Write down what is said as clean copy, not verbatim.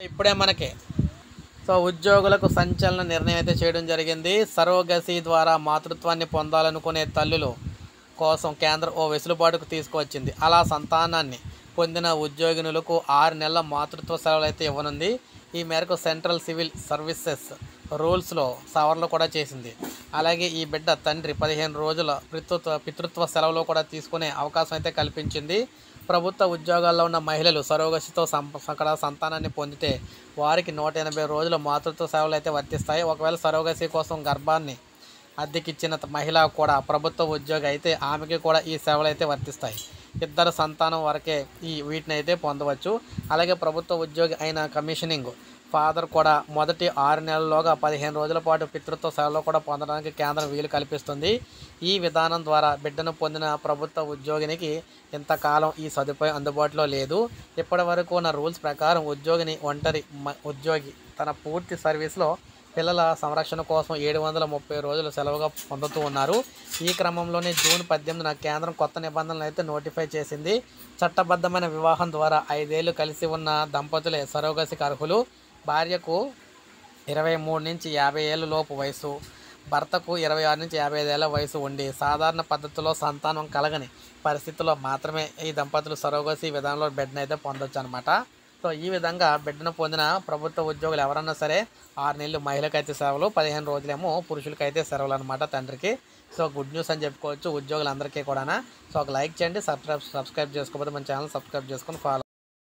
ఇప్పుడే మనకి ఉద్యోగులకు సంచలన నిర్ణయం అయితే చేయడం జరిగింది. సరోగసీ ద్వారా మాతృత్వాన్ని పొందాలనుకునే తల్లులు కోసం కేంద్రం ఓ వెసులుబాటుకు తీసుకువచ్చింది. అలా సంతానాన్ని పొందిన ఉద్యోగినులకు 6 నెలల మాతృత్వ సెలవులు అయితే ఇవ్వనుంది. ఈ మేరకు సెంట్రల్ సివిల్ సర్వీసెస్ రూల్స్లో సవరణలు కూడా చేసింది. అలాగే ఈ బిడ్డ తండ్రి 15 రోజుల పితృత్వ సెలవులు కూడా తీసుకునే అవకాశం అయితే కల్పించింది. ప్రభుత్వ ఉద్యోగాల్లో ఉన్న మహిళలు సరోగసితో సంతానాన్ని పొందితే వారికి 180 రోజుల మాతృత్వ సేవలు అయితే వర్తిస్తాయి. ఒకవేళ సరోగసి కోసం గర్భాన్ని అద్దెకిచ్చిన మహిళ కూడా ప్రభుత్వ ఉద్యోగి అయితే ఆమెకి కూడా ఈ సేవలు అయితే వర్తిస్తాయి. ఇద్దరు సంతానం వరకే వీటిని అయితే పొందవచ్చు. అలాగే ప్రభుత్వ ఉద్యోగి అయిన కమిషనింగ్ ఫాదర్ కూడా మొదటి 6 నెలల్లోగా 15 రోజుల పాటు పితృత్వ సేవలు కూడా పొందడానికి కేంద్రం వీలు కల్పిస్తుంది. ఈ విధానం ద్వారా బిడ్డను పొందిన ప్రభుత్వ ఉద్యోగినికి ఇంతకాలం ఈ సదుపాయం అందుబాటులో లేదు. ఇప్పటి వరకు ఉన్న రూల్స్ ప్రకారం ఒంటరి ఉద్యోగి తన పూర్తి సర్వీస్లో పిల్లల సంరక్షణ కోసం 730 రోజులు సెలవుగా పొందుతూ ఉన్నారు. ఈ క్రమంలోనే జూన్ 18న కేంద్రం కొత్త నిబంధనలు అయితే నోటిఫై చేసింది. చట్టబద్ధమైన వివాహం ద్వారా 5 ఏళ్లు కలిసి ఉన్న దంపతులే సరోగసికి అర్హులు. భార్యకు 23 నుంచి 50 ఏళ్ళ లోపు వయసు, భర్తకు 26 నుంచి 55 ఏళ్ల వయసు ఉండి సాధారణ పద్ధతిలో సంతానం కలగని పరిస్థితుల్లో మాత్రమే ఈ దంపతులు సరోగసి విధానంలో బిడ్డను అయితే పొందొచ్చు అనమాట. ఈ విధంగా బిడ్డను పొందిన ప్రభుత్వ ఉద్యోగులు ఎవరన్నా సరే 6 నెలలు మహిళకైతే సెలవులు, 15 రోజులేమో పురుషులకైతే సెలవులు అనమాట తండ్రికి. గుడ్ న్యూస్ అని చెప్పుకోవచ్చు ఉద్యోగులందరికీ కూడా. ఒక లైక్ చేయండి, సబ్స్క్రైబ్ చేసుకోకపోతే మన ఛానల్ సబ్స్క్రైబ్ చేసుకొని ఫాలో